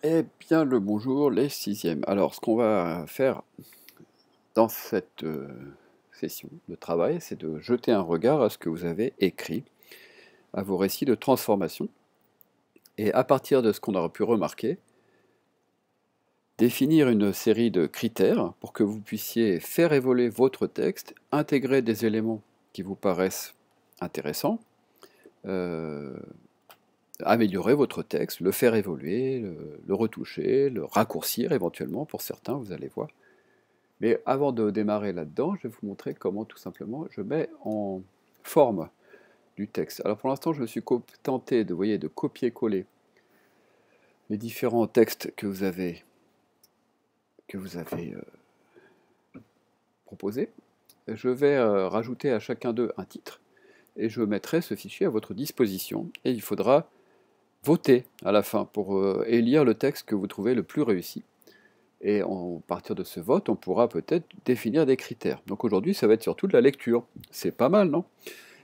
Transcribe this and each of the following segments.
Eh bien le bonjour, les sixièmes. Alors ce qu'on va faire dans cette session de travail, c'est de jeter un regard à ce que vous avez écrit, à vos récits de transformation, et à partir de ce qu'on aura pu remarquer, définir une série de critères pour que vous puissiez faire évoluer votre texte, intégrer des éléments qui vous paraissent intéressants, euh, améliorer votre texte, le faire évoluer, le retoucher, le raccourcir éventuellement pour certains, vous allez voir. Mais avant de démarrer là-dedans, je vais vous montrer comment tout simplement je mets en forme du texte. Alors pour l'instant, je me suis tenté de, voyez, de copier-coller les différents textes que vous avez proposés. Je vais rajouter à chacun d'eux un titre et je mettrai ce fichier à votre disposition et il faudra voter à la fin pour élire le texte que vous trouvez le plus réussi. Et à partir de ce vote, on pourra peut-être définir des critères. Donc aujourd'hui, ça va être surtout de la lecture. C'est pas mal, non?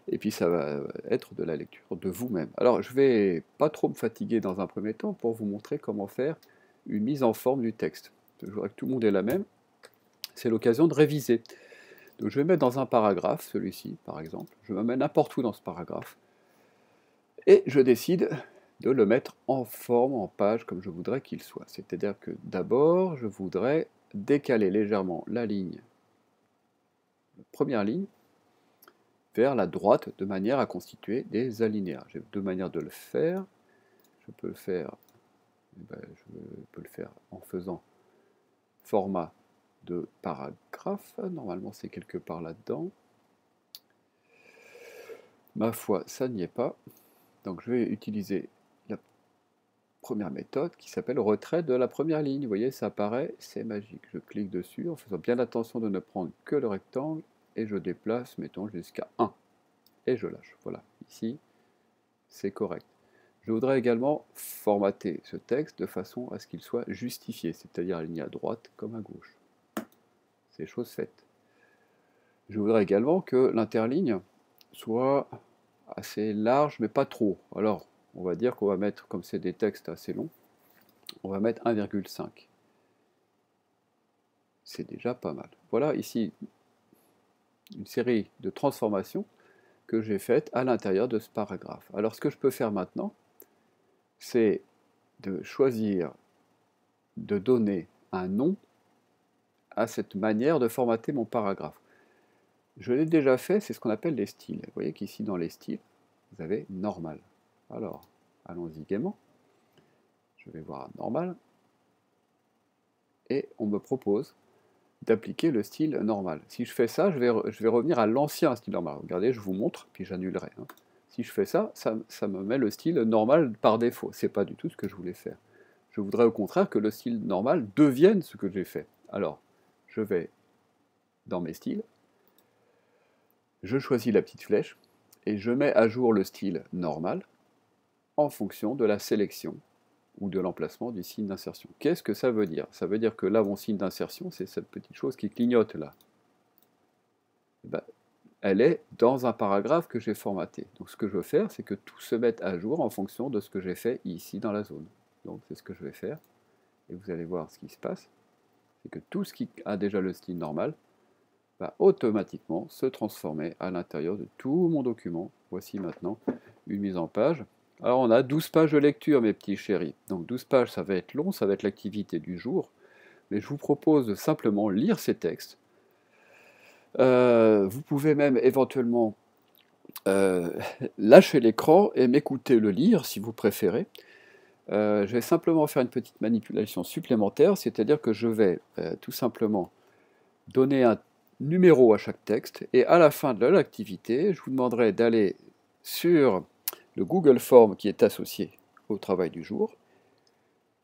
Et puis ça va être de la lecture de vous-même. Alors je vais pas trop me fatiguer dans un premier temps pour vous montrer comment faire une mise en forme du texte. Je voudrais que tout le monde ait la même. C'est l'occasion de réviser. Donc je vais mettre dans un paragraphe, celui-ci par exemple. Je me mets n'importe où dans ce paragraphe. Et je décide de le mettre en forme, en page, comme je voudrais qu'il soit. C'est-à-dire que d'abord, je voudrais décaler légèrement la première ligne, vers la droite de manière à constituer des alinéas. J'ai deux manières de le faire. Je peux le faire, en faisant format de paragraphe. Normalement, c'est quelque part là-dedans. Ma foi, ça n'y est pas. Donc, je vais utiliser la première méthode qui s'appelle retrait de la première ligne. Vous voyez, ça apparaît, c'est magique. Je clique dessus en faisant bien attention de ne prendre que le rectangle et je déplace, mettons, jusqu'à 1. Et je lâche. Voilà, ici, c'est correct. Je voudrais également formater ce texte de façon à ce qu'il soit justifié, c'est-à-dire aligné à droite comme à gauche. C'est chose faite. Je voudrais également que l'interligne soit assez large, mais pas trop. Alors, on va dire qu'on va mettre, comme c'est des textes assez longs, on va mettre 1,5. C'est déjà pas mal. Voilà ici une série de transformations que j'ai faites à l'intérieur de ce paragraphe. Alors, ce que je peux faire maintenant, c'est de choisir de donner un nom à cette manière de formater mon paragraphe. Je l'ai déjà fait, c'est ce qu'on appelle les styles. Vous voyez qu'ici, dans les styles, vous avez normal. Alors, allons-y gaiement. Je vais voir normal. Et on me propose d'appliquer le style normal. Si je fais ça, je vais revenir à l'ancien style normal. Regardez, je vous montre, puis j'annulerai. Si je fais ça, ça me met le style normal par défaut. C'est pas du tout ce que je voulais faire. Je voudrais au contraire que le style normal devienne ce que j'ai fait. Alors, je vais dans mes styles, je choisis la petite flèche et je mets à jour le style normal en fonction de la sélection ou de l'emplacement du signe d'insertion. Qu'est-ce que ça veut dire? Ça veut dire que là, mon signe d'insertion, c'est cette petite chose qui clignote là. Et ben, elle est dans un paragraphe que j'ai formaté. Donc ce que je veux faire, c'est que tout se mette à jour en fonction de ce que j'ai fait ici dans la zone. Donc c'est ce que je vais faire. Et vous allez voir ce qui se passe. C'est que tout ce qui a déjà le style normal va automatiquement se transformer à l'intérieur de tout mon document. Voici maintenant une mise en page. Alors on a 12 pages de lecture, mes petits chéris. Donc 12 pages, ça va être long, ça va être l'activité du jour. Mais je vous propose de simplement lire ces textes. Vous pouvez même éventuellement euh, lâcher l'écran et m'écouter le lire si vous préférez. Je vais simplement faire une petite manipulation supplémentaire, c'est-à-dire que je vais tout simplement donner un numéro à chaque texte et à la fin de l'activité, je vous demanderai d'aller sur le Google Form qui est associé au travail du jour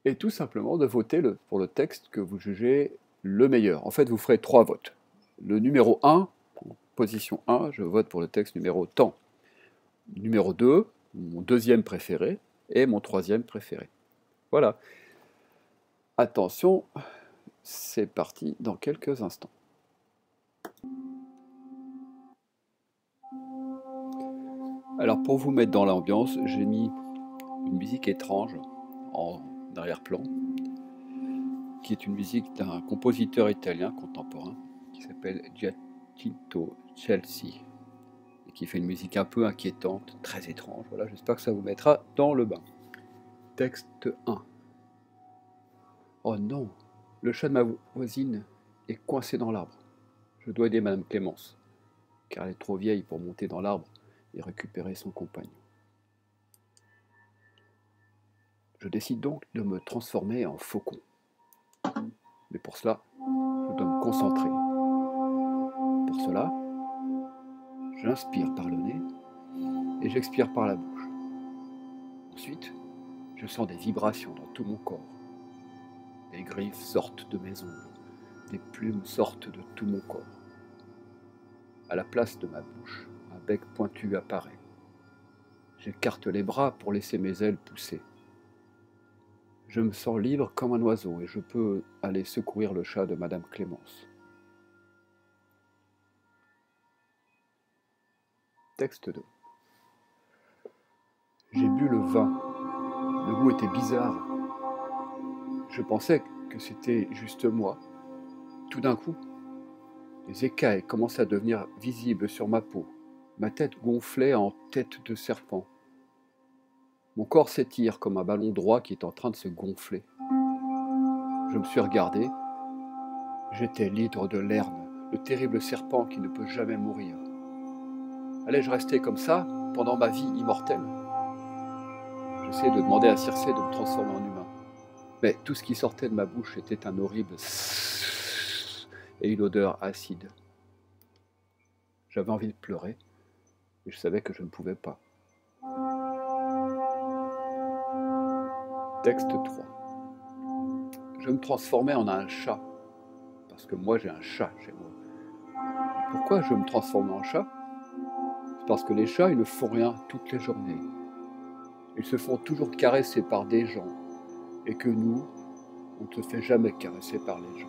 et tout simplement de voter pour le texte que vous jugez le meilleur. En fait, vous ferez 3 votes. Le numéro 1, position 1, je vote pour le texte numéro tant. Numéro 2, mon deuxième préféré, et mon troisième préféré. Voilà. Attention, c'est parti dans quelques instants. Alors pour vous mettre dans l'ambiance, j'ai mis une musique étrange en d'arrière-plan, qui est une musique d'un compositeur italien contemporain qui s'appelle Giacinto Scelsi et qui fait une musique un peu inquiétante, très étrange. Voilà, j'espère que ça vous mettra dans le bain. Texte 1. Oh non, le chat de ma voisine est coincé dans l'arbre. Je dois aider Madame Clémence, car elle est trop vieille pour monter dans l'arbre et récupérer son compagnon. Je décide donc de me transformer en faucon. Mais pour cela, je dois me concentrer. Pour cela, j'inspire par le nez et j'expire par la bouche. Ensuite, je sens des vibrations dans tout mon corps. Des griffes sortent de mes ongles, des plumes sortent de tout mon corps. À la place de ma bouche, un bec pointu apparaît. J'écarte les bras pour laisser mes ailes pousser. Je me sens libre comme un oiseau et je peux aller secourir le chat de Madame Clémence. Texte 2. J'ai bu le vin. Le goût était bizarre. Je pensais que c'était juste moi. Tout d'un coup, les écailles commençaient à devenir visibles sur ma peau. Ma tête gonflait en tête de serpent. Mon corps s'étire comme un ballon droit qui est en train de se gonfler. Je me suis regardé. J'étais l'hydre de Lerne, le terrible serpent qui ne peut jamais mourir. Allais-je rester comme ça pendant ma vie immortelle? J'essayais de demander à Circé de me transformer en humain. Mais tout ce qui sortait de ma bouche était un horrible et une odeur acide. J'avais envie de pleurer, et je savais que je ne pouvais pas. Texte 3. Je me transformais en un chat, parce que moi j'ai un chat chez moi. Et pourquoi je me transformais en chat? C'est parce que les chats, ils ne font rien toutes les journées. Ils se font toujours caresser par des gens, et que nous, on ne se fait jamais caresser par les gens.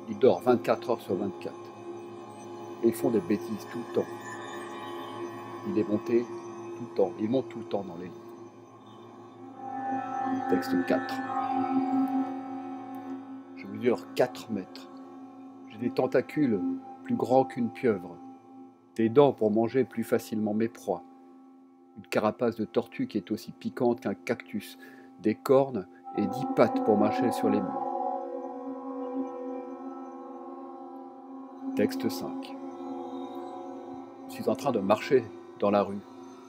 Ils dorment 24 heures sur 24. Et ils font des bêtises tout le temps. Il est monté tout le temps. Il monte tout le temps dans les lits. Texte 4. Je mesure 4 mètres. J'ai des tentacules plus grands qu'une pieuvre. Des dents pour manger plus facilement mes proies. Une carapace de tortue qui est aussi piquante qu'un cactus. Des cornes et 10 pattes pour marcher sur les murs. Texte 5. Je suis en train de marcher dans la rue.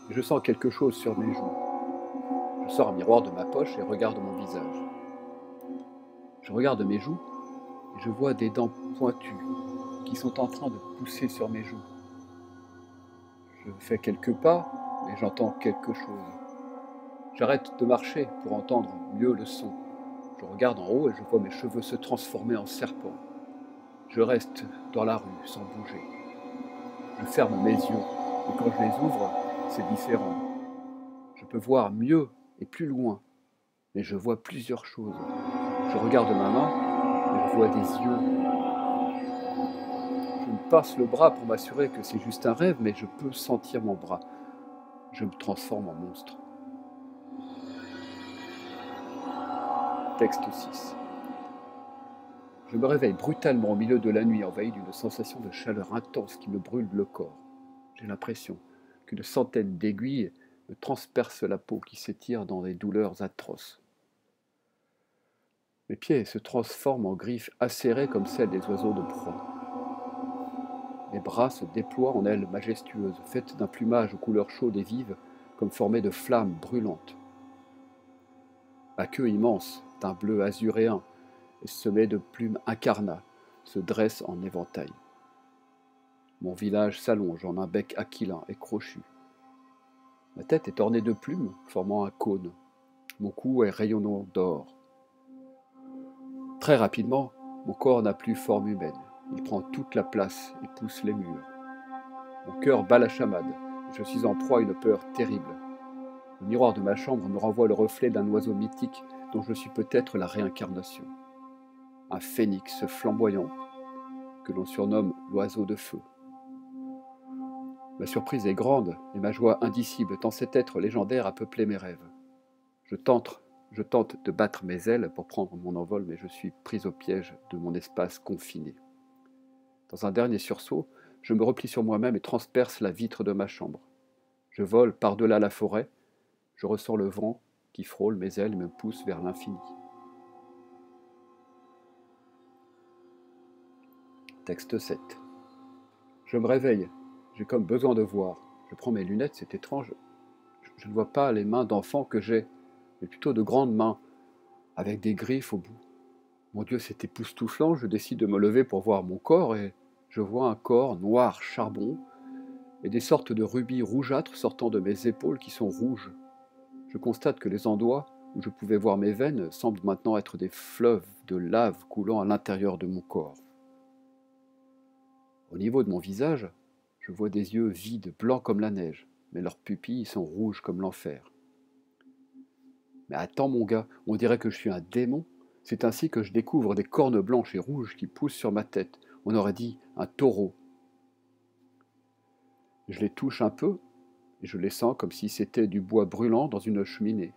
Et je sens quelque chose sur mes joues. Je sors un miroir de ma poche et regarde mon visage. Je regarde mes joues et je vois des dents pointues qui sont en train de pousser sur mes joues. Je fais quelques pas, mais j'entends quelque chose. J'arrête de marcher pour entendre mieux le son. Je regarde en haut et je vois mes cheveux se transformer en serpents. Je reste dans la rue sans bouger. Je ferme mes yeux et quand je les ouvre, c'est différent. Je peux voir mieux et plus loin, mais je vois plusieurs choses. Je regarde ma main et je vois des yeux. Je me passe le bras pour m'assurer que c'est juste un rêve, mais je peux sentir mon bras. Je me transforme en monstre. Texte 6. Je me réveille brutalement au milieu de la nuit, envahi d'une sensation de chaleur intense qui me brûle le corps. J'ai l'impression qu'une centaine d'aiguilles me transpercent la peau qui s'étire dans des douleurs atroces. Mes pieds se transforment en griffes acérées comme celles des oiseaux de proie. Mes bras se déploient en ailes majestueuses, faites d'un plumage aux couleurs chaudes et vives, comme formées de flammes brûlantes. Ma queue immense, d'un bleu azuréen, et semée de plumes incarnats, se dresse en éventail. Mon visage s'allonge en un bec aquilin et crochu. Ma tête est ornée de plumes, formant un cône. Mon cou est rayonnant d'or. Très rapidement, mon corps n'a plus forme humaine. Il prend toute la place et pousse les murs. Mon cœur bat la chamade, et je suis en proie à une peur terrible. Le miroir de ma chambre me renvoie le reflet d'un oiseau mythique dont je suis peut-être la réincarnation. Un phénix flamboyant, que l'on surnomme l'oiseau de feu. Ma surprise est grande et ma joie indicible tant cet être légendaire a peuplé mes rêves. Je tente Je tente de battre mes ailes pour prendre mon envol, mais je suis pris au piège de mon espace confiné. Dans un dernier sursaut, je me replie sur moi-même et transperce la vitre de ma chambre. Je vole par-delà la forêt, je ressens le vent qui frôle mes ailes et me pousse vers l'infini. Texte 7. Je me réveille, j'ai comme besoin de voir. Je prends mes lunettes, c'est étrange. Je ne vois pas les mains d'enfant que j'ai, mais plutôt de grandes mains, avec des griffes au bout. Mon Dieu, c'est époustouflant, je décide de me lever pour voir mon corps et je vois un corps noir charbon et des sortes de rubis rougeâtres sortant de mes épaules qui sont rouges. Je constate que les endroits où je pouvais voir mes veines semblent maintenant être des fleuves de lave coulant à l'intérieur de mon corps. Au niveau de mon visage, je vois des yeux vides, blancs comme la neige, mais leurs pupilles sont rouges comme l'enfer. Mais attends mon gars, on dirait que je suis un démon. C'est ainsi que je découvre des cornes blanches et rouges qui poussent sur ma tête. On aurait dit un taureau. Je les touche un peu et je les sens comme si c'était du bois brûlant dans une cheminée.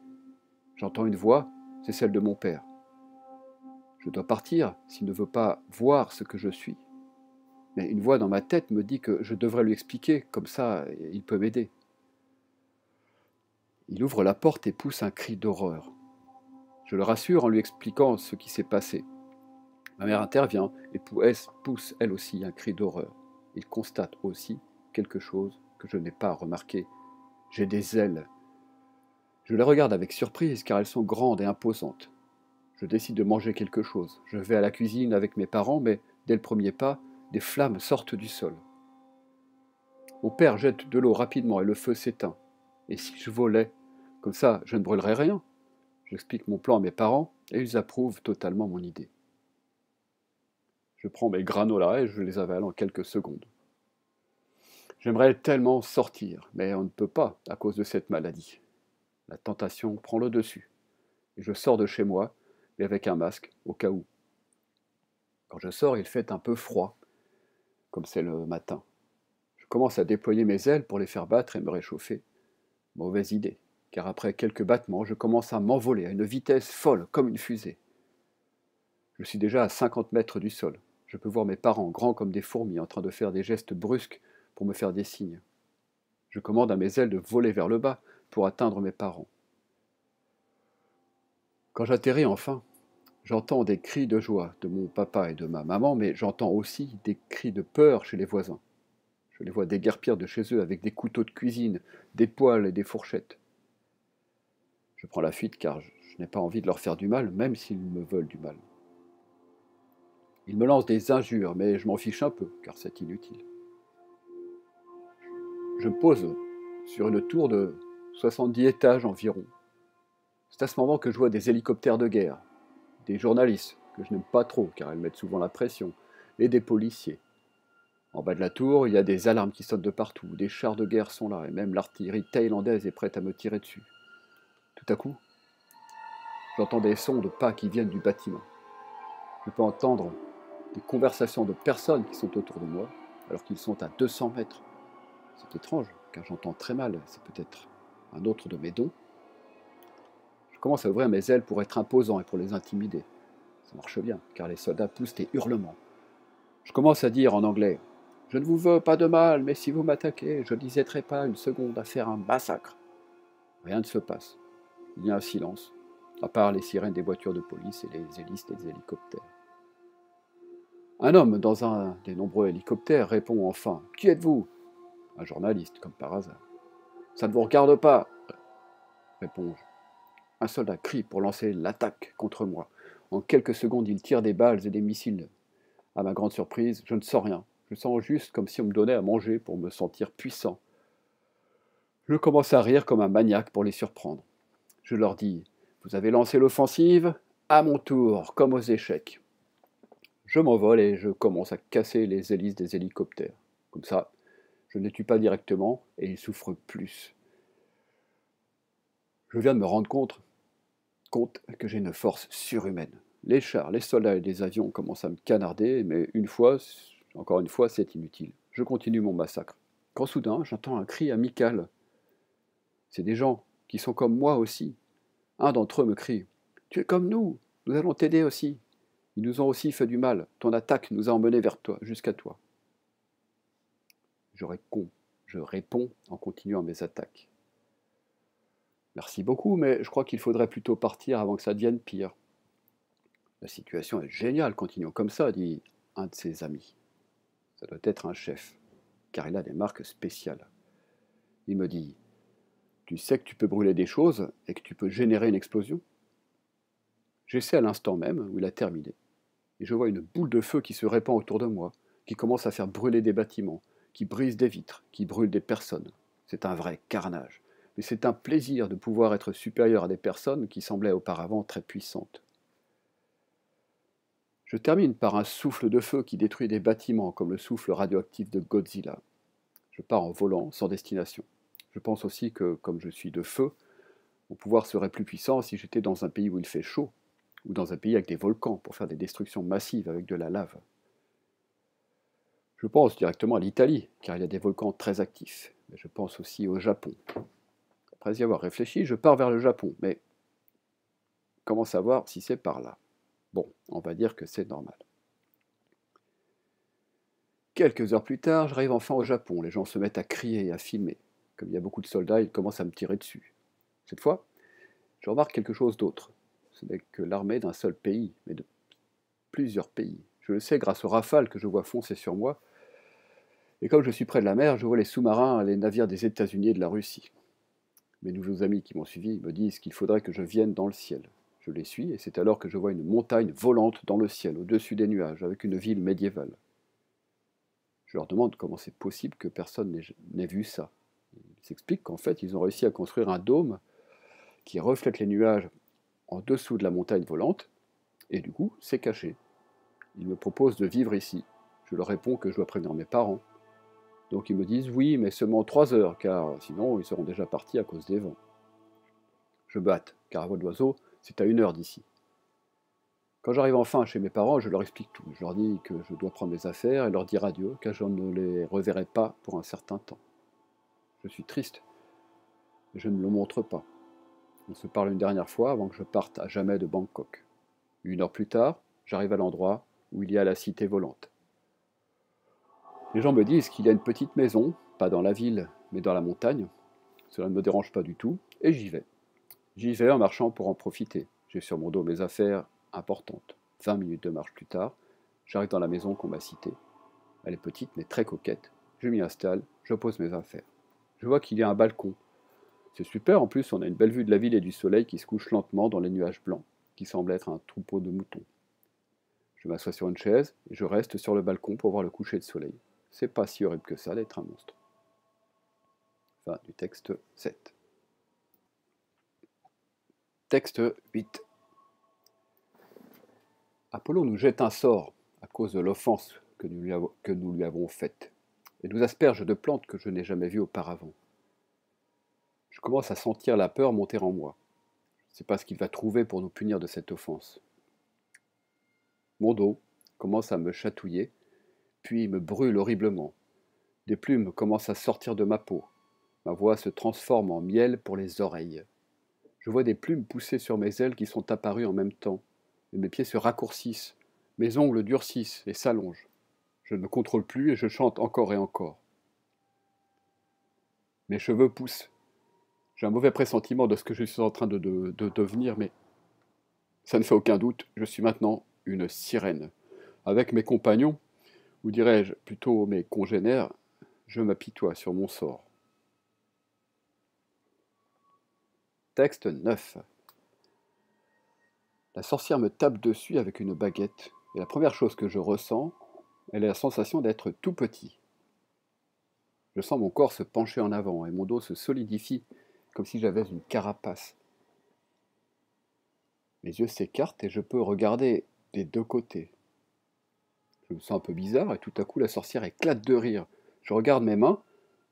J'entends une voix, c'est celle de mon père. Je dois partir s'il ne veut pas voir ce que je suis. Mais une voix dans ma tête me dit que je devrais lui expliquer, comme ça il peut m'aider. Il ouvre la porte et pousse un cri d'horreur. Je le rassure en lui expliquant ce qui s'est passé. Ma mère intervient et pousse elle aussi un cri d'horreur. Il constate aussi quelque chose que je n'ai pas remarqué. J'ai des ailes. Je les regarde avec surprise car elles sont grandes et imposantes. Je décide de manger quelque chose. Je vais à la cuisine avec mes parents, mais dès le premier pas, des flammes sortent du sol. Mon père jette de l'eau rapidement et le feu s'éteint. Et si je volais, comme ça, je ne brûlerais rien. J'explique mon plan à mes parents et ils approuvent totalement mon idée. Je prends mes granolas et je les avale en quelques secondes. J'aimerais tellement sortir, mais on ne peut pas à cause de cette maladie. La tentation prend le dessus. Et je sors de chez moi, mais avec un masque, au cas où. Quand je sors, il fait un peu froid, comme c'est le matin. Je commence à déployer mes ailes pour les faire battre et me réchauffer. Mauvaise idée, car après quelques battements, je commence à m'envoler à une vitesse folle, comme une fusée. Je suis déjà à 50 mètres du sol. Je peux voir mes parents, grands comme des fourmis, en train de faire des gestes brusques pour me faire des signes. Je commande à mes ailes de voler vers le bas pour atteindre mes parents. Quand j'atterris enfin, j'entends des cris de joie de mon papa et de ma maman, mais j'entends aussi des cris de peur chez les voisins. Je les vois déguerpir de chez eux avec des couteaux de cuisine, des poêles et des fourchettes. Je prends la fuite car je n'ai pas envie de leur faire du mal, même s'ils me veulent du mal. Ils me lancent des injures, mais je m'en fiche un peu, car c'est inutile. Je me pose sur une tour de 70 étages environ. C'est à ce moment que je vois des hélicoptères de guerre, des journalistes, que je n'aime pas trop, car ils mettent souvent la pression, et des policiers. En bas de la tour, il y a des alarmes qui sautent de partout, des chars de guerre sont là, et même l'artillerie thaïlandaise est prête à me tirer dessus. Tout à coup, j'entends des sons de pas qui viennent du bâtiment. Je peux entendre des conversations de personnes qui sont autour de moi, alors qu'ils sont à 200 mètres. C'est étrange, car j'entends très mal, c'est peut-être un autre de mes dons. Je commence à ouvrir mes ailes pour être imposant et pour les intimider. Ça marche bien, car les soldats poussent des hurlements. Je commence à dire en anglais « Je ne vous veux pas de mal, mais si vous m'attaquez, je n'hésiterai pas une seconde à faire un massacre. » Rien ne se passe. Il y a un silence, à part les sirènes des voitures de police et les hélices des hélicoptères. Un homme dans un des nombreux hélicoptères répond enfin « Qui êtes-vous » Un journaliste, comme par hasard. « Ça ne vous regarde pas » réponds-je. Un soldat crie pour lancer l'attaque contre moi. En quelques secondes, il tire des balles et des missiles. À ma grande surprise, je ne sens rien. Je sens juste comme si on me donnait à manger pour me sentir puissant. Je commence à rire comme un maniaque pour les surprendre. Je leur dis « Vous avez lancé l'offensive ? À mon tour, comme aux échecs. » Je m'envole et je commence à casser les hélices des hélicoptères. Comme ça, je ne les tue pas directement et ils souffrent plus. Je viens de me rendre compte que j'ai une force surhumaine. Les chars, les soldats et les avions commencent à me canarder, mais encore une fois, c'est inutile. Je continue mon massacre. Quand soudain, j'entends un cri amical. C'est des gens qui sont comme moi aussi. Un d'entre eux me crie: Tu es comme nous allons t'aider aussi. Ils nous ont aussi fait du mal. Ton attaque nous a emmenés vers toi, jusqu'à toi. Je réponds, je réponds en continuant mes attaques. Merci beaucoup, mais je crois qu'il faudrait plutôt partir avant que ça devienne pire. La situation est géniale, continuons comme ça, dit un de ses amis. Ça doit être un chef, car il a des marques spéciales. Il me dit: Tu sais que tu peux brûler des choses et que tu peux générer une explosion? J'essaie à l'instant même où il a terminé, et je vois une boule de feu qui se répand autour de moi, qui commence à faire brûler des bâtiments, qui brise des vitres, qui brûle des personnes. C'est un vrai carnage, mais c'est un plaisir de pouvoir être supérieur à des personnes qui semblaient auparavant très puissantes. Je termine par un souffle de feu qui détruit des bâtiments comme le souffle radioactif de Godzilla. Je pars en volant, sans destination. Je pense aussi que, comme je suis de feu, mon pouvoir serait plus puissant si j'étais dans un pays où il fait chaud, ou dans un pays avec des volcans pour faire des destructions massives avec de la lave. Je pense directement à l'Italie, car il y a des volcans très actifs, mais je pense aussi au Japon. Après y avoir réfléchi, je pars vers le Japon, mais comment savoir si c'est par là? Bon, on va dire que c'est normal. Quelques heures plus tard, j'arrive enfin au Japon. Les gens se mettent à crier et à filmer. Comme il y a beaucoup de soldats, ils commencent à me tirer dessus. Cette fois, je remarque quelque chose d'autre. Ce n'est que l'armée d'un seul pays, mais de plusieurs pays. Je le sais grâce aux rafales que je vois foncer sur moi. Et comme je suis près de la mer, je vois les sous-marins et les navires des États-Unis et de la Russie. Mes nouveaux amis qui m'ont suivi me disent qu'il faudrait que je vienne dans le ciel. Je les suis, et c'est alors que je vois une montagne volante dans le ciel, au-dessus des nuages, avec une ville médiévale. Je leur demande comment c'est possible que personne n'ait vu ça. Ils s'expliquent qu'en fait, ils ont réussi à construire un dôme qui reflète les nuages en dessous de la montagne volante, et du coup, c'est caché. Ils me proposent de vivre ici. Je leur réponds que je dois prévenir mes parents. Donc ils me disent oui, mais seulement 3 heures, car sinon ils seront déjà partis à cause des vents. Je batte, car à vol d'oiseau, c'est à 1 heure d'ici. Quand j'arrive enfin chez mes parents, je leur explique tout. Je leur dis que je dois prendre mes affaires et leur dire adieu, car je ne les reverrai pas pour un certain temps. Je suis triste, mais je ne le montre pas. On se parle une dernière fois avant que je parte à jamais de Bangkok. 1 heure plus tard, j'arrive à l'endroit où il y a la cité volante. Les gens me disent qu'il y a une petite maison, pas dans la ville, mais dans la montagne. Cela ne me dérange pas du tout, et j'y vais. J'y vais en marchant pour en profiter. J'ai sur mon dos mes affaires importantes. 20 minutes de marche plus tard, j'arrive dans la maison qu'on m'a citée. Elle est petite mais très coquette. Je m'y installe, je pose mes affaires. Je vois qu'il y a un balcon. C'est super, en plus on a une belle vue de la ville et du soleil qui se couche lentement dans les nuages blancs, qui semblent être un troupeau de moutons. Je m'assois sur une chaise et je reste sur le balcon pour voir le coucher de soleil. C'est pas si horrible que ça d'être un monstre. Fin du texte 7. Texte 8. Apollon nous jette un sort à cause de l'offense que nous lui avons faite, et nous asperge de plantes que je n'ai jamais vues auparavant. Je commence à sentir la peur monter en moi. Je ne sais pas ce qu'il va trouver pour nous punir de cette offense. Mon dos commence à me chatouiller, puis me brûle horriblement. Des plumes commencent à sortir de ma peau. Ma voix se transforme en miel pour les oreilles. Je vois des plumes pousser sur mes ailes qui sont apparues en même temps, et mes pieds se raccourcissent, mes ongles durcissent et s'allongent. Je ne me contrôle plus et je chante encore et encore. Mes cheveux poussent. J'ai un mauvais pressentiment de ce que je suis en train de devenir, mais ça ne fait aucun doute, je suis maintenant une sirène. Avec mes compagnons, ou dirais-je plutôt mes congénères, je m'apitoie sur mon sort. Texte 9. La sorcière me tape dessus avec une baguette, et la première chose que je ressens, elle est la sensation d'être tout petit. Je sens mon corps se pencher en avant, et mon dos se solidifie, comme si j'avais une carapace. Mes yeux s'écartent et je peux regarder des deux côtés. Je me sens un peu bizarre, et tout à coup la sorcière éclate de rire. Je regarde mes mains,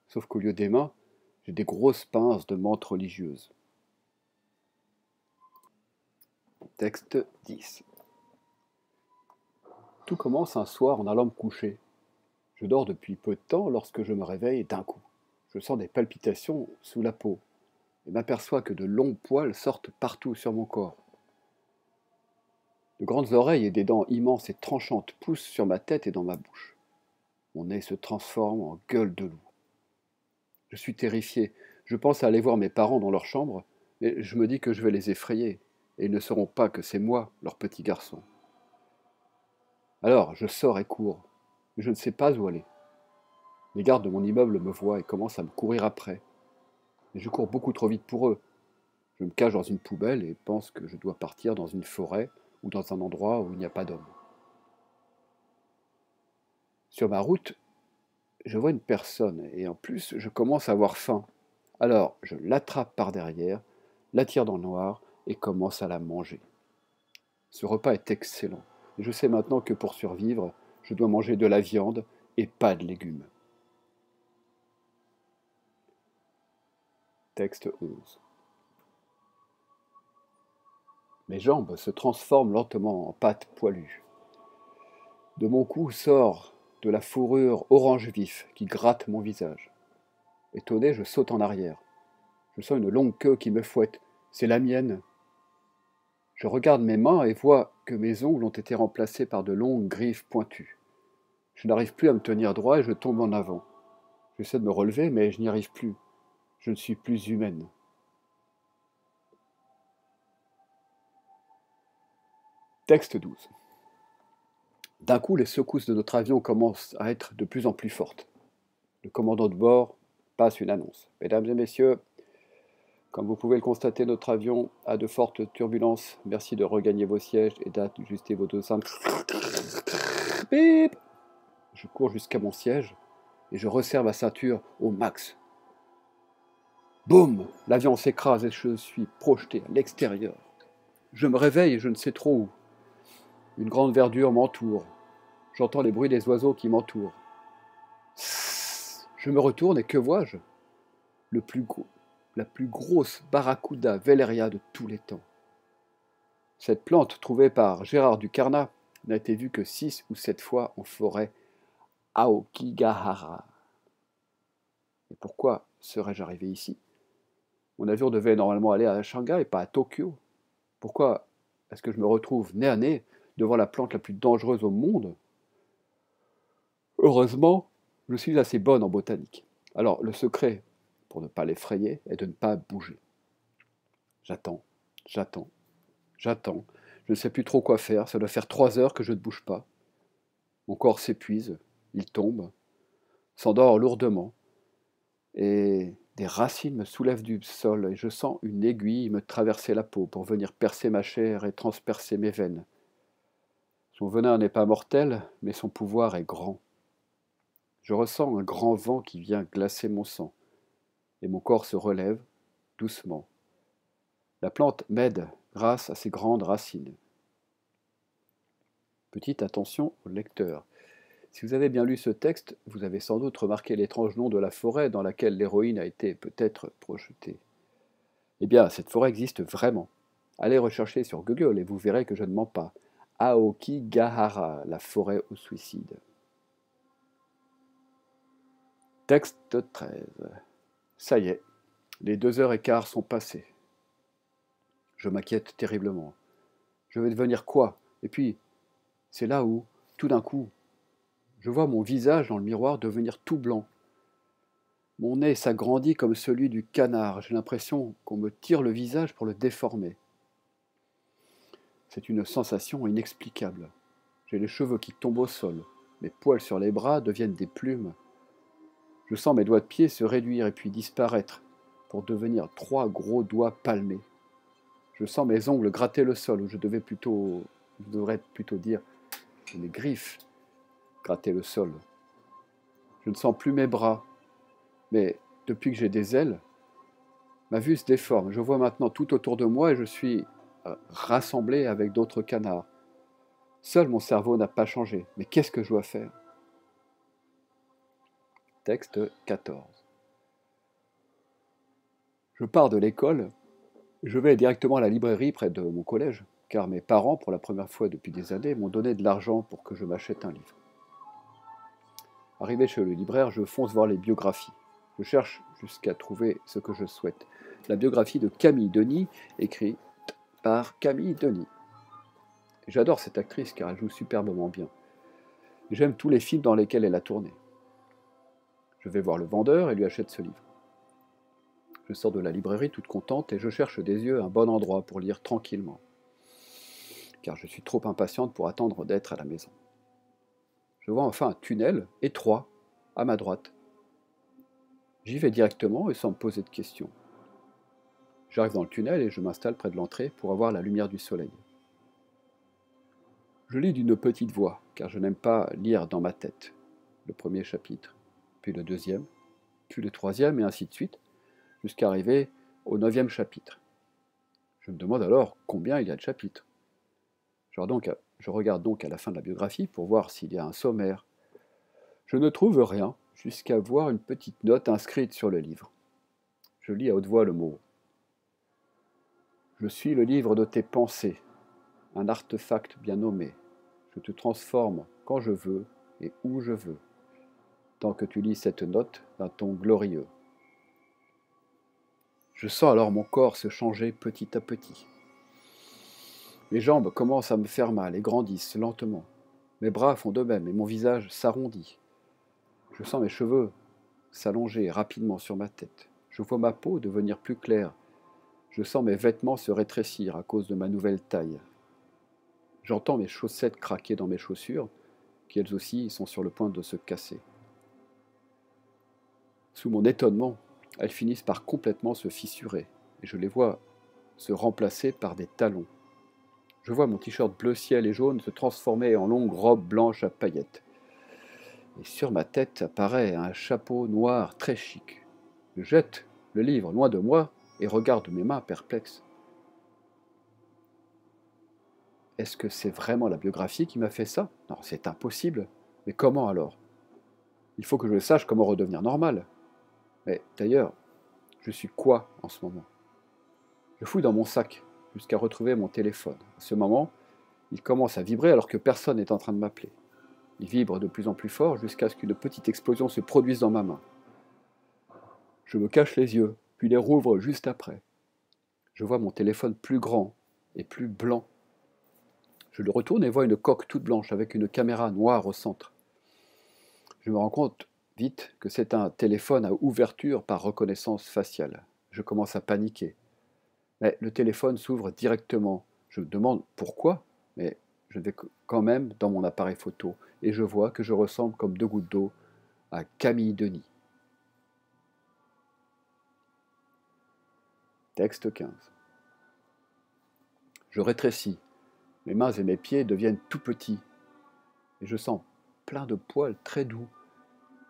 sauf qu'au lieu des mains, j'ai des grosses pinces de menthe religieuse. Texte 10. Tout commence un soir en allant me coucher. Je dors depuis peu de temps lorsque je me réveille d'un coup. Je sens des palpitations sous la peau. et m'aperçois que de longs poils sortent partout sur mon corps. De grandes oreilles et des dents immenses et tranchantes poussent sur ma tête et dans ma bouche. Mon nez se transforme en gueule de loup. Je suis terrifié. Je pense à aller voir mes parents dans leur chambre, mais je me dis que je vais les effrayer, et ils ne sauront pas que c'est moi, leur petit garçon. Alors, je sors et cours, mais je ne sais pas où aller. Les gardes de mon immeuble me voient et commencent à me courir après. Mais je cours beaucoup trop vite pour eux. Je me cache dans une poubelle et pense que je dois partir dans une forêt ou dans un endroit où il n'y a pas d'hommes. Sur ma route, je vois une personne et en plus, je commence à avoir faim. Alors, je l'attrape par derrière, l'attire dans le noir et commence à la manger. Ce repas est excellent. Et je sais maintenant que pour survivre, je dois manger de la viande et pas de légumes. Texte 11. Mes jambes se transforment lentement en pâte poilues. De mon cou sort de la fourrure orange vif qui gratte mon visage. Étonné, je saute en arrière. Je sens une longue queue qui me fouette. C'est la mienne. Je regarde mes mains et vois que mes ongles ont été remplacés par de longues griffes pointues. Je n'arrive plus à me tenir droit et je tombe en avant. J'essaie de me relever, mais je n'y arrive plus. Je ne suis plus humaine. Texte 12. D'un coup, les secousses de notre avion commencent à être de plus en plus fortes. Le commandant de bord passe une annonce. Mesdames et messieurs, comme vous pouvez le constater, notre avion a de fortes turbulences. Merci de regagner vos sièges et d'ajuster vos deux cintres. Bip. Je cours jusqu'à mon siège et je resserre ma ceinture au max. Boum! L'avion s'écrase et je suis projeté à l'extérieur. Je me réveille et je ne sais trop où. Une grande verdure m'entoure. J'entends les bruits des oiseaux qui m'entourent. Je me retourne et que vois-je? La plus grosse barracuda veleria de tous les temps. Cette plante, trouvée par Gérard Ducarnat, n'a été vue que 6 ou 7 fois en forêt Aokigahara. Et pourquoi serais-je arrivé ici? Mon avion devait normalement aller à Shanghai et pas à Tokyo. Pourquoi est-ce que je me retrouve nez à nez devant la plante la plus dangereuse au monde? Heureusement, je suis assez bonne en botanique. Alors, le secret, pour ne pas l'effrayer, est de ne pas bouger. J'attends, j'attends, j'attends. Je ne sais plus trop quoi faire. Ça doit faire 3 heures que je ne bouge pas. Mon corps s'épuise, il tombe, s'endort lourdement. Et des racines me soulèvent du sol et je sens une aiguille me traverser la peau pour venir percer ma chair et transpercer mes veines. Son venin n'est pas mortel, mais son pouvoir est grand. Je ressens un grand vent qui vient glacer mon sang, et mon corps se relève, doucement. La plante m'aide grâce à ses grandes racines. Petite attention au lecteur. Si vous avez bien lu ce texte, vous avez sans doute remarqué l'étrange nom de la forêt dans laquelle l'héroïne a été peut-être projetée. Eh bien, cette forêt existe vraiment. Allez rechercher sur Google et vous verrez que je ne mens pas. Aokigahara, la forêt au suicide. Texte 13. Ça y est, les 2h15 sont passées. Je m'inquiète terriblement. Je vais devenir quoi? Et puis, c'est là où, tout d'un coup, je vois mon visage dans le miroir devenir tout blanc. Mon nez s'agrandit comme celui du canard. J'ai l'impression qu'on me tire le visage pour le déformer. C'est une sensation inexplicable. J'ai les cheveux qui tombent au sol. Mes poils sur les bras deviennent des plumes. Je sens mes doigts de pied se réduire et puis disparaître pour devenir 3 gros doigts palmés. Je sens mes ongles gratter le sol, ou je devrais plutôt dire mes griffes gratter le sol. Je ne sens plus mes bras, mais depuis que j'ai des ailes, ma vue se déforme. Je vois maintenant tout autour de moi et je suis rassemblé avec d'autres canards. Seul mon cerveau n'a pas changé. Mais qu'est-ce que je dois faire? Texte 14. Je pars de l'école. Je vais directement à la librairie près de mon collège, car mes parents, pour la première fois depuis des années, m'ont donné de l'argent pour que je m'achète un livre. Arrivé chez le libraire, je fonce voir les biographies. Je cherche jusqu'à trouver ce que je souhaite. la biographie de Camille Denis, écrite par Camille Denis. J'adore cette actrice car elle joue superbement bien. J'aime tous les films dans lesquels elle a tourné. Je vais voir le vendeur et lui achète ce livre. Je sors de la librairie toute contente et je cherche des yeux un bon endroit pour lire tranquillement, car je suis trop impatiente pour attendre d'être à la maison. Je vois enfin un tunnel étroit à ma droite. J'y vais directement et sans me poser de questions. J'arrive dans le tunnel et je m'installe près de l'entrée pour avoir la lumière du soleil. Je lis d'une petite voix, car je n'aime pas lire dans ma tête. Le premier chapitre, puis le deuxième, puis le troisième, et ainsi de suite, jusqu'à arriver au 9e chapitre. Je me demande alors combien il y a de chapitres. Je regarde donc à la fin de la biographie pour voir s'il y a un sommaire. Je ne trouve rien, jusqu'à voir une petite note inscrite sur le livre. Je lis à haute voix le mot. Je suis le livre de tes pensées, un artefact bien nommé. Je te transforme quand je veux et où je veux, tant que tu lis cette note d'un ton glorieux. Je sens alors mon corps se changer petit à petit. Mes jambes commencent à me faire mal et grandissent lentement. Mes bras font de même et mon visage s'arrondit. Je sens mes cheveux s'allonger rapidement sur ma tête. Je vois ma peau devenir plus claire. Je sens mes vêtements se rétrécir à cause de ma nouvelle taille. J'entends mes chaussettes craquer dans mes chaussures, qui elles aussi sont sur le point de se casser. Sous mon étonnement, elles finissent par complètement se fissurer, et je les vois se remplacer par des talons. Je vois mon t-shirt bleu ciel et jaune se transformer en longue robe blanche à paillettes. Et sur ma tête apparaît un chapeau noir très chic. Je jette le livre loin de moi et regarde mes mains perplexes. Est-ce que c'est vraiment la biographie qui m'a fait ça? Non, c'est impossible. Mais comment alors? Il faut que je sache comment redevenir normal. Mais d'ailleurs, je suis quoi en ce moment? Je fouille dans mon sac jusqu'à retrouver mon téléphone. À ce moment, il commence à vibrer alors que personne n'est en train de m'appeler. Il vibre de plus en plus fort jusqu'à ce qu'une petite explosion se produise dans ma main. Je me cache les yeux, puis les rouvre juste après. Je vois mon téléphone plus grand et plus blanc. Je le retourne et vois une coque toute blanche avec une caméra noire au centre. Je me rends compte vite que c'est un téléphone à ouverture par reconnaissance faciale. Je commence à paniquer. Mais le téléphone s'ouvre directement. Je me demande pourquoi, mais je vais quand même dans mon appareil photo et je vois que je ressemble comme deux gouttes d'eau à Camille Denis. Texte 15. Je rétrécis. Mes mains et mes pieds deviennent tout petits et je sens plein de poils très doux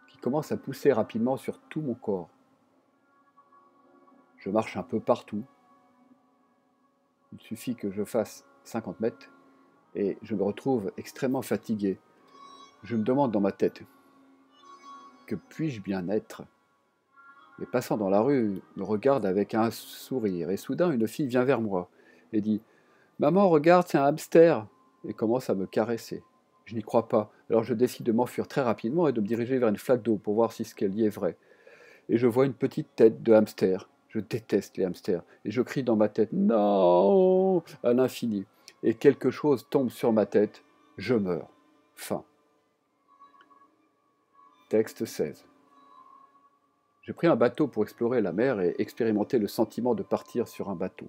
qui commencent à pousser rapidement sur tout mon corps. Je marche un peu partout. Il suffit que je fasse 50 mètres et je me retrouve extrêmement fatigué. Je me demande dans ma tête, que puis-je bien être? Les passants dans la rue me regardent avec un sourire et soudain une fille vient vers moi et dit « Maman, regarde, c'est un hamster !» et commence à me caresser. Je n'y crois pas, alors je décide de m'enfuir très rapidement et de me diriger vers une flaque d'eau pour voir si ce qu'elle dit est vrai. Et je vois une petite tête de hamster. Je déteste les hamsters. Et je crie dans ma tête « Non !» à l'infini. Et quelque chose tombe sur ma tête. Je meurs. Fin. Texte 16. J'ai pris un bateau pour explorer la mer et expérimenter le sentiment de partir sur un bateau.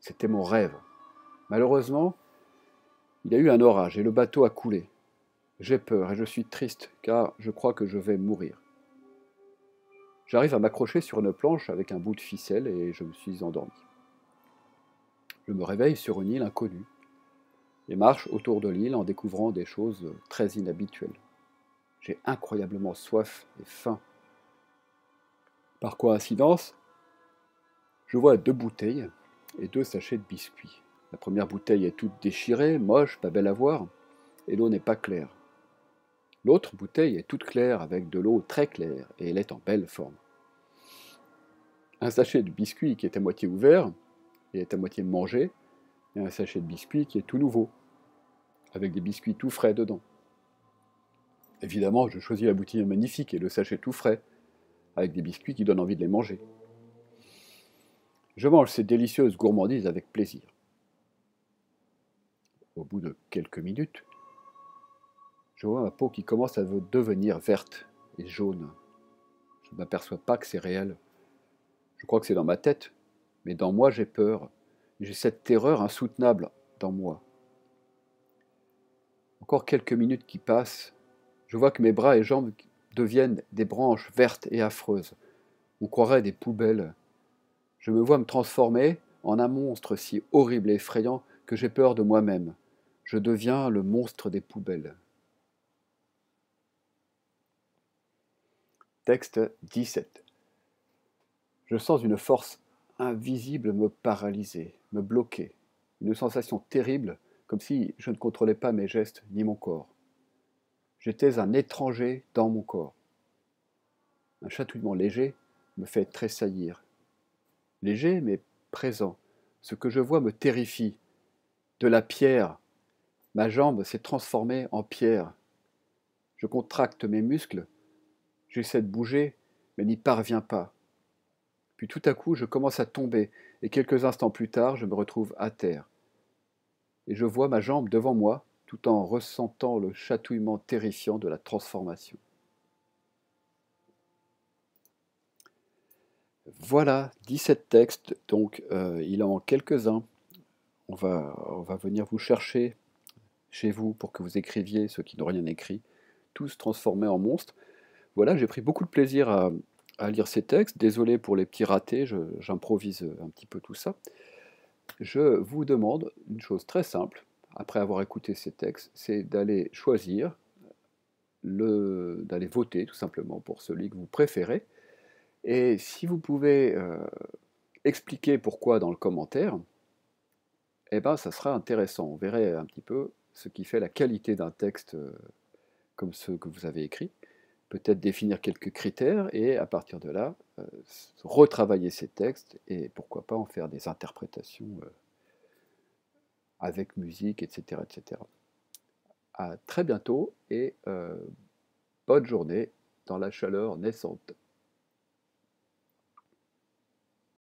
C'était mon rêve. Malheureusement, il y a eu un orage et le bateau a coulé. J'ai peur et je suis triste car je crois que je vais mourir. J'arrive à m'accrocher sur une planche avec un bout de ficelle et je me suis endormi. Je me réveille sur une île inconnue et marche autour de l'île en découvrant des choses très inhabituelles. J'ai incroyablement soif et faim. Par coïncidence, je vois 2 bouteilles et 2 sachets de biscuits. La première bouteille est toute déchirée, moche, pas belle à voir, et l'eau n'est pas claire. L'autre bouteille est toute claire avec de l'eau très claire et elle est en belle forme. Un sachet de biscuits qui est à moitié ouvert et est à moitié mangé, et un sachet de biscuits qui est tout nouveau, avec des biscuits tout frais dedans. Évidemment, je choisis la bouteille magnifique et le sachet tout frais, avec des biscuits qui donnent envie de les manger. Je mange ces délicieuses gourmandises avec plaisir. Au bout de quelques minutes, je vois ma peau qui commence à devenir verte et jaune. Je ne m'aperçois pas que c'est réel. Je crois que c'est dans ma tête, mais dans moi j'ai peur. J'ai cette terreur insoutenable dans moi. Encore quelques minutes qui passent, je vois que mes bras et jambes deviennent des branches vertes et affreuses. On croirait des poubelles. Je me vois me transformer en un monstre si horrible et effrayant que j'ai peur de moi-même. Je deviens le monstre des poubelles. Texte 17. Je sens une force invisible me paralyser, me bloquer. Une sensation terrible, comme si je ne contrôlais pas mes gestes ni mon corps. J'étais un étranger dans mon corps. Un chatouillement léger me fait tressaillir. Léger mais présent. Ce que je vois me terrifie. De la pierre. Ma jambe s'est transformée en pierre. Je contracte mes muscles. J'essaie de bouger, mais n'y parviens pas. Puis tout à coup, je commence à tomber, et quelques instants plus tard, je me retrouve à terre. Et je vois ma jambe devant moi, tout en ressentant le chatouillement terrifiant de la transformation. Voilà, 17 textes, donc il en manque quelques-uns. On va venir vous chercher chez vous pour que vous écriviez, ceux qui n'ont rien écrit, tous transformés en monstres. Voilà, j'ai pris beaucoup de plaisir à lire ces textes. Désolé pour les petits ratés, j'improvise un petit peu tout ça. Je vous demande une chose très simple, après avoir écouté ces textes, c'est d'aller choisir, d'aller voter tout simplement pour celui que vous préférez. Et si vous pouvez expliquer pourquoi dans le commentaire, eh ben, ça sera intéressant. On verrait un petit peu ce qui fait la qualité d'un texte comme ceux que vous avez écrits. Peut-être définir quelques critères et à partir de là, retravailler ces textes et pourquoi pas en faire des interprétations avec musique, etc., etc. À très bientôt et bonne journée dans la chaleur naissante.